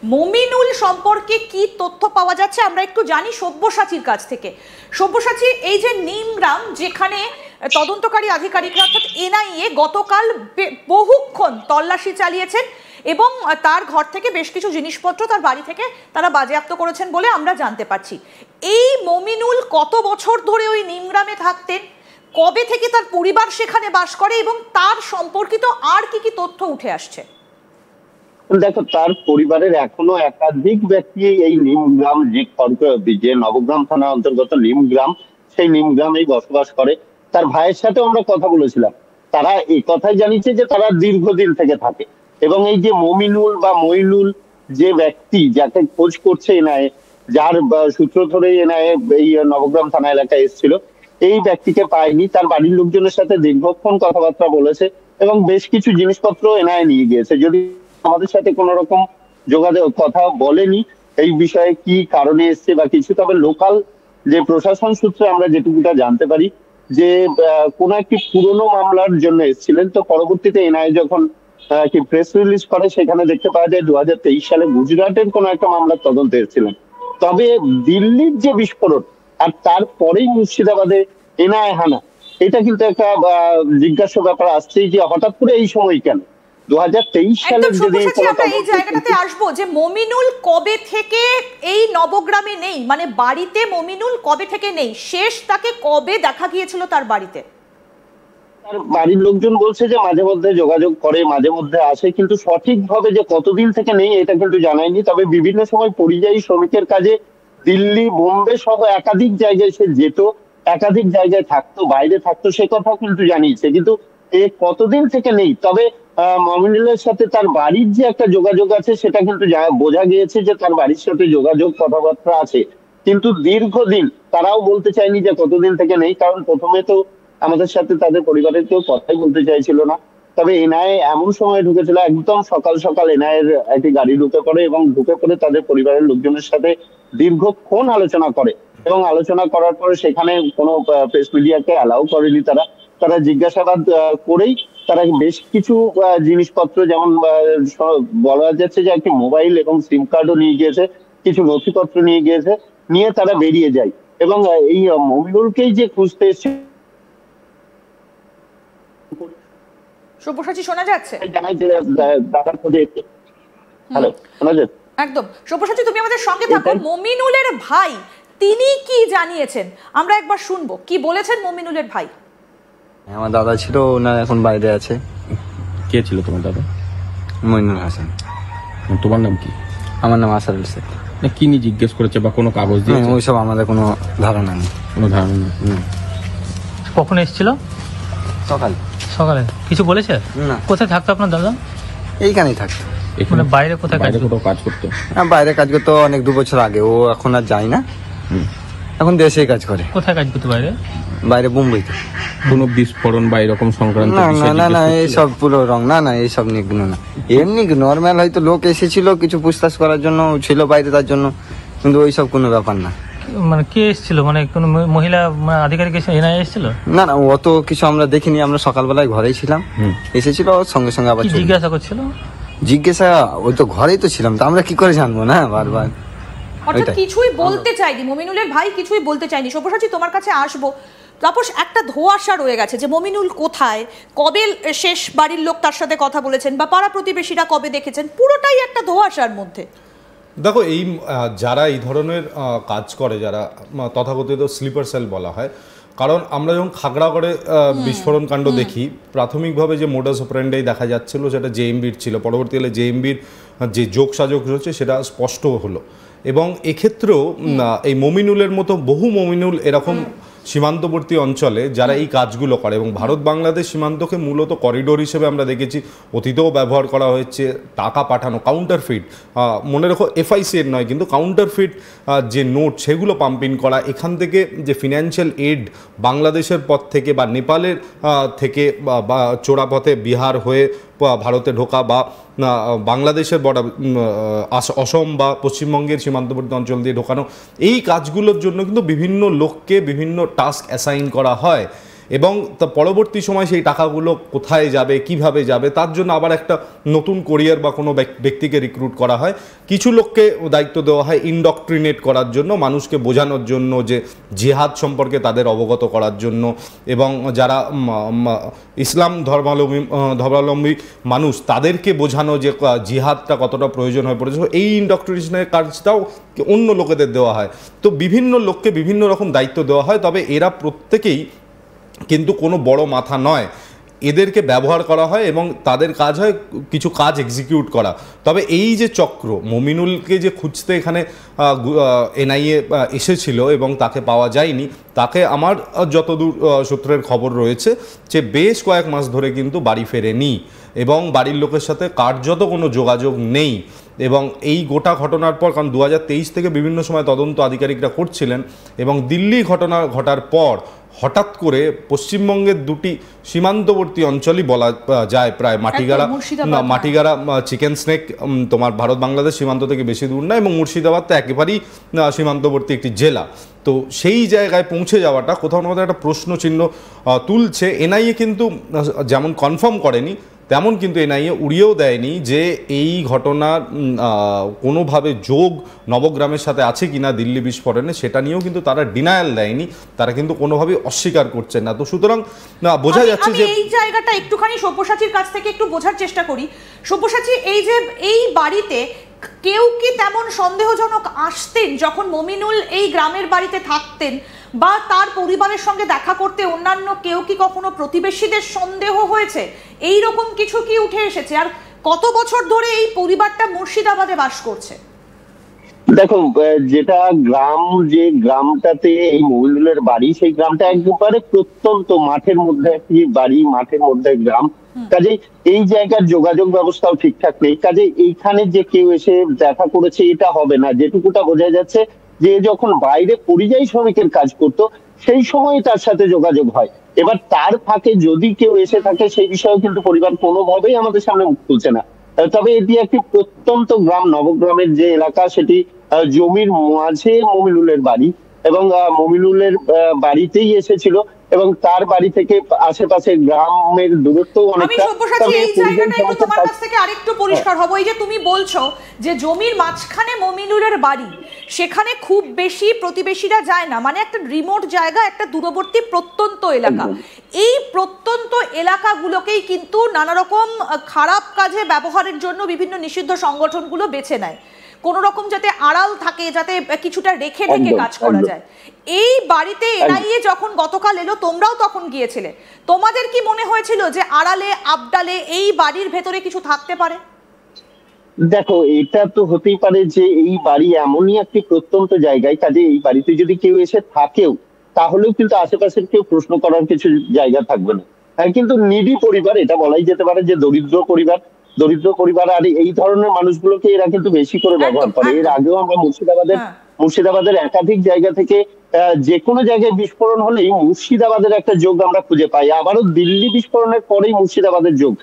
মমিনুল সম্পর্কে কি তথ্য পাওয়া যাচ্ছে আমরা একটু জানি সব্যসাচীর কাছ থেকে। সব্যসাচী, এই যে নিমগ্রাম যেখানে তদন্তকারী আধিকারিকরা অর্থাৎ এনআইএ গতকাল বহুক্ষণ তল্লাশি চালিয়েছেন এবং তার ঘর থেকে বেশ কিছু জিনিসপত্র তার বাড়ি থেকে তারা বাজেয়াপ্ত করেছেন বলে আমরা জানতে পারছি। এই মমিনুল কত বছর ধরে ওই নিমগ্রামে থাকতেন, কবে থেকে তার পরিবার সেখানে বাস করে এবং তার সম্পর্কিত আর কি কি তথ্য উঠে আসছে? দেখো, তার পরিবারের এখনো একাধিক ব্যক্তি এই নিমগ্রাম যে নবগ্রাম থানা অন্তর্গত নিমগ্রাম, সেই নিমগ্রামেই বসবাস করে। তার ভাইয়ের সাথে আমরা কথা বলেছিলাম, তারা এই কথাই জানিয়েছে যে তারা দীর্ঘদিন থেকে থাকে এবং এই যে মমিনুল বা মইনুল যে ব্যক্তি যাকে খোঁজ করছে এনআইএ, যার সূত্র ধরে এনআইএ এই নবগ্রাম থানা এলাকায় এসেছিল, এই ব্যক্তিকে পায়নি। তার বাড়ির লোকজনের সাথে দীর্ঘক্ষণ কথাবার্তা বলেছে এবং বেশ কিছু জিনিসপত্র এনআইএ নিয়ে গিয়েছে। যদি আমাদের সাথে কোন রকম যোগাযোগ কথা বলেনি এই বিষয়ে কি কারণে এসছে বা কিছু, তবে লোকাল যে প্রশাসন সূত্রে আমরা যেটুকুটা জানতে পারি যে কোন একটি পুরনো মামলার জন্য এসেছিলেন। তো পরবর্তীতে এনআইএ যখন কি প্রেস রিলিজ করে সেখানে দেখতে পাওয়া যায় 2023 সালে গুজরাটের কোন একটা মামলার তদন্তে এসেছিলেন। তবে দিল্লির যে বিস্ফোরণ আর তারপরেই মুর্শিদাবাদে এনআইএ হানা, এটা কিন্তু একটা জিজ্ঞাসা ব্যাপার আসছেই যে হঠাৎ করে এই সময় কেন 2023 সালে। যদি এই জায়গাটাতে আসবো যে মমিনুল কবে থেকে এই নবগ্রামে নেই, মানে বাড়িতে মমিনুল কবে থেকে নেই, শেষ তাকে কবে দেখা গিয়েছিল তার বাড়িতে? তার বাড়ির লোকজন বলছে যে মাঝে মধ্যে যোগাযোগ করে, মাঝে মধ্যে আসে, কিন্তু সঠিকভাবে যে কতদিন থেকে নেই এটা কিন্তু জানায়নি। তবে বিভিন্ন সময় পরিযায়ী শ্রমিকের কাজে দিল্লি, বোম্বে সহ একাধিক জায়গায় সে যেত, একাধিক জায়গায় থাকতো, বাইরে থাকতো, সে কথাও কিন্তু জানিয়েছে, কিন্তু এ কতদিন থেকে নেই। তবে মমিনুলের সাথে তার বাড়ির যে একটা যোগাযোগ আছে সেটা কিন্তু বোঝা গিয়েছে যে তার বাড়ির সাথে যোগাযোগ কথাবার্তা আছে, কিন্তু দীর্ঘদিন তারাও বলতে চায়নি যে কতদিন থেকে নেই, কারণ প্রথমে তো আমাদের সাথে তাদের পরিবারের কেউ কথাই বলতে চাইছিল না। তবে এনআইএ এমন সময় ঢুকেছিল, একদম সকাল সকাল এনআইএর একটি গাড়ি ঢুকে পড়ে এবং ঢুকে পড়ে তাদের পরিবারের লোকজনের সাথে দীর্ঘক্ষণ আলোচনা করে এবং আলোচনা করার পরে সেখানে কোনো প্রেস মিডিয়াকে অ্যালাউ করেনি। তারা জিজ্ঞাসাবাদ করেই তারা বেশ কিছু জিনিসপত্র, যেমন বলা যাচ্ছে যে একটি মোবাইল এবং সিম কার্ডও নিয়ে গিয়েছে, কিছু নথিপত্র নিয়ে গিয়েছে, নিয়ে তারা বেরিয়ে যায় এবং এই মমিনুলকেই যে খুঁজতে এসেছে। সব্যসাচী শোনা যাচ্ছে? একদম। সব্যসাচী, তুমি আমাদের সঙ্গে থাকো। মমিনুলের ভাই তিনি কি জানিয়েছেন আমরা একবার শুনবো, কি বলেছেন মমিনুলের ভাই? আমার দাদা ছিল, ওনার এখন বাইরে আছে। কে ছিল তোমার দাদা? মইনুল হাসান। তোমার নাম কি? আমার নাম আসারুল শেখ। কি নিয়ে জিজ্ঞেস করেছে বা কোনো কাগজ দিয়ে? ওইসব আমাদের কোনো ধারণা নেই। কোনো ধারণা নেই। কখন এসেছিল? সকালে। কিছু বলেছে না। কোথায় থাকতো আপনার দাদা? এইখানেই থাকতো। মানে বাইরে কোথায় কাজ করতো? বাইরে কাজ করতো অনেক 2 বছর আগে, ও এখন আর যায় না, এখন দেশেই কাজ করে। কোথায় কাজ করতো? বাইরে মুম্বাইতে। কোনো বিস্ফোরণ বা এরকম সংক্রান্ত? না, এইসব পুরো রং, না এইসব নিয়ে না, এমনি নর্মাল হয়তো লোক এসেছিল কিছু পুছতাছ করার জন্য, ছিল বাইরে তার জন্য, কিন্তু ওইসব কোনো ব্যাপার না। মানে কে এসেছিল, মানে কোন মহিলা আধিকারিক এনআইএ এসেছিল? না, অত কিছু আমরা দেখিনি, আমরা সকালবেলায় ঘরেই ছিলাম, এসেছিল সঙ্গে সঙ্গে আবার জিজ্ঞাসা করছিল। ওই তো ঘরেই তো ছিলাম, তো আমরা কি করে জানবো না বারবার। অর্থাৎ কিছুই বলতে চাইনি, মমিনুলের ভাই কিছুই বলতে চাইনি। সব্যসাচী, তোমার কাছে আসবো। তাপস, একটা ধোঁয়াশা রয়ে গেছে যে মমিনুল কোথায়, কবে শেষ বাড়ির লোক তার সাথে কথা বলেছেন বা পাড়া প্রতিবেশীরা কবে দেখেছেন, পুরোটাই একটা ধোঁয়াশার মধ্যে। দেখো, এই যারা এই ধরনের কাজ করে, যারা তথাকথিত স্লিপার সেল বলা হয়, কারণ আমরা যখন খাগড়াগড়ে বিস্ফোরণ কাণ্ড দেখি, প্রাথমিকভাবে যে মোডাস অপারেন্ডি দেখা যাচ্ছিল সেটা জেএমবির ছিল, পরবর্তীকালে জেএমবির যে যোগসাযোগ রয়েছে সেটা স্পষ্ট হলো। এবং এক্ষেত্রেও এই মমিনুলের মতো বহু মমিনুল এরকম সীমান্তবর্তী অঞ্চলে যারা এই কাজগুলো করে, এবং ভারত বাংলাদেশ সীমান্তকে মূলত করিডোর হিসেবে আমরা দেখেছি অতীতেও ব্যবহার করা হয়েছে। টাকা পাঠানো, কাউন্টারফিট, মনে রাখো এফআইসি এর নয় কিন্তু কাউন্টারফিট যে নোট সেগুলো পাম্পিং করা, এখান থেকে যে ফিনান্সিয়াল এড বাংলাদেশের পথ থেকে বা নেপালের থেকে বা চোরাপথে বিহার হয়ে ভারতে ঢোকা বা বাংলাদেশের বর্ডার অসম বা পশ্চিমবঙ্গের সীমান্তবর্তী অঞ্চল দিয়ে ঢোকানো, এই কাজগুলোর জন্য কিন্তু বিভিন্ন লোককে বিভিন্ন টাস্ক অ্যাসাইন করা হয় এবং তা পরবর্তী সময় সেই টাকাগুলো কোথায় যাবে, কিভাবে যাবে, তার জন্য আবার একটা নতুন কোরিয়ার বা কোনো ব্যক্তিকে রিক্রুট করা হয়। কিছু লোককে দায়িত্ব দেওয়া হয় ইনডক্ট্রিনেট করার জন্য, মানুষকে বোঝানোর জন্য, যে জিহাদ সম্পর্কে তাদের অবগত করার জন্য, এবং যারা ইসলাম ধর্মাবলম্বী মানুষ তাদেরকে বোঝানো যে জিহাদটা কতটা প্রয়োজন হয়ে পড়েছে। এই ইনডক্ট্রিনেশনের কাজটাও অন্য লোকেদের দেওয়া হয়। তো বিভিন্ন লোককে বিভিন্ন রকম দায়িত্ব দেওয়া হয়, তবে এরা প্রত্যেকেই কিন্তু কোনো বড় মাথা নয়, এদেরকে ব্যবহার করা হয় এবং তাদের কাজ হয় কিছু কাজ এক্সিকিউট করা। তবে এই যে চক্র, মমিনুলকে যে খুঁজতে এখানে এনআইএ এসেছিল এবং তাকে পাওয়া যায়নি, তাকে আমার যতদূর সূত্রের খবর রয়েছে যে বেশ কয়েক মাস ধরে কিন্তু বাড়ি ফেরেনি এবং বাড়ির লোকের সাথে কার্যত কোনো যোগাযোগ নেই। এবং এই গোটা ঘটনার পর, কারণ 2023 থেকে বিভিন্ন সময় তদন্ত আধিকারিকরা করছিলেন, এবং দিল্লি ঘটনা ঘটার পর হঠাৎ করে পশ্চিমবঙ্গের দুটি সীমান্তবর্তী অঞ্চলই বলা যায়, প্রায় মাটিগাড়া চিকেন স্নেক তোমার ভারত বাংলাদেশ সীমান্ত থেকে বেশি দূর না, এবং মুর্শিদাবাদ তো একেবারেই সীমান্তবর্তী একটি জেলা। তো সেই জায়গায় পৌঁছে যাওয়াটা কোথাও না কোথাও একটা প্রশ্নচিহ্ন তুলছে। এনআইএ কিন্তু যেমন কনফার্ম করেনি, তেমন কিন্তু এনআইএ উড়িয়েও দেয়নি যে এই ঘটনার কোনোভাবে যোগ নবগ্রামের সাথে আছে কিনা দিল্লি বিস্ফোরণে, সেটা নিয়েও কিন্তু তারা ডিনায়াল দেয়নি, তারা কিন্তু কোনোভাবেই অস্বীকার করছেন না। তো সুতরাং বোঝা যাচ্ছে যে এই জায়গাটা একটুখানি সব্যসাচীর কাছ থেকে একটু বোঝার চেষ্টা করি। সব্যসাচী, এই বাড়িতে কেউ কি তেমন সন্দেহজনক আসতেন যখন মমিনুল এই গ্রামের বাড়িতে থাকতেন, বা তার পরিবারের সঙ্গে দেখা করতে অন্যান্য কেউ কি কখনো প্রতিবেশীদের সন্দেহ হয়েছে? এই রকম কিছু কি উঠে এসেছে? আর কত বছর ধরে এই পরিবারটা মুর্শিদাবাদে বাস করছে? দেখো, যেটা যে গ্রামটাতে এই মহিনুলের বাড়ি, সেই গ্রামটা একেবারে প্রত্যন্ত মাঠের মধ্যে একটি বাড়ি, মাঠের মধ্যে গ্রাম। কাজে এই জায়গার যোগাযোগ ব্যবস্থাও ঠিকঠাক নেই। কাজে এইখানে যে কেউ এসে দেখা করেছে এটা হবে না। যেটুকুটা বোঝা যাচ্ছে যে যখন বাইরে পরিযায়ী শ্রমিকের কাজ করতো সেই সময় তার সাথে যোগাযোগ হয়। এবার তার ফাঁকে যদি কেউ এসে থাকে সেই বিষয়ে কিন্তু পরিবার কোনোভাবেই আমাদের সামনে মুখ খুলছে না। তবে এটি একটি প্রত্যন্ত গ্রাম, নবগ্রামের যে এলাকা, সেটি জমির মাঝে মমিনুলের বাড়ি, এবং মমিনুলের বাড়িতেই এসেছিল, এবং তার বাড়ি থেকে আশেপাশে গ্রামের দূরত্ব অনেকটা। এই জায়গাটা একটু তোমার কাছ থেকে আরেকটু পরিষ্কার হবো। এই যে তুমি বলছো যে জমির মাঝখানে মমিনুলের বাড়ি, সেখানে খুব বেশি প্রতিবেশীরা যায় না, মানে একটা রিমোট জায়গা, একটা দূরবর্তী প্রত্যন্ত এলাকা। এই প্রত্যন্ত এলাকাগুলোকেই কিন্তু নানা রকম খারাপ কাজে ব্যবহারের জন্য বিভিন্ন নিষিদ্ধ সংগঠনগুলো বেছে নেয়, কোন রকম যাতে আড়াল থাকে, যাতে কিছুটা রেখে ঢেকে কাজ করা যায়। এই বাড়িতে এনআইএ যখন গতকাল এলো, তোমরাও তখন গিয়েছিলে, তোমাদের কি মনে হয়েছিল যে আড়ালে আবডালে এই বাড়ির ভেতরে কিছু থাকতে পারে? দেখো, এটা তো হতেই পারে যে এই বাড়ি এমনই একটি প্রত্যন্ত জায়গায়, কাজে এই বাড়িতে যদি কেউ এসে থাকেও তাহলেও কিন্তু আশেপাশের কেউ প্রশ্ন করার কিছু জায়গা থাকবে না। কিন্তু নিডি পরিবার, এটা বলাই যেতে পারে যে দরিদ্র পরিবার, আর এই ধরনের মানুষগুলোকে এরা কিন্তু বেশি করে ব্যবহার করে। এর আগেও আমরা মুর্শিদাবাদের একাধিক জায়গা থেকে যে কোনো জায়গায় বিস্ফোরণ হলেই মুর্শিদাবাদের একটা যোগ আমরা খুঁজে পাই। আবারও দিল্লি বিস্ফোরণের পরেই মুর্শিদাবাদের যোগ।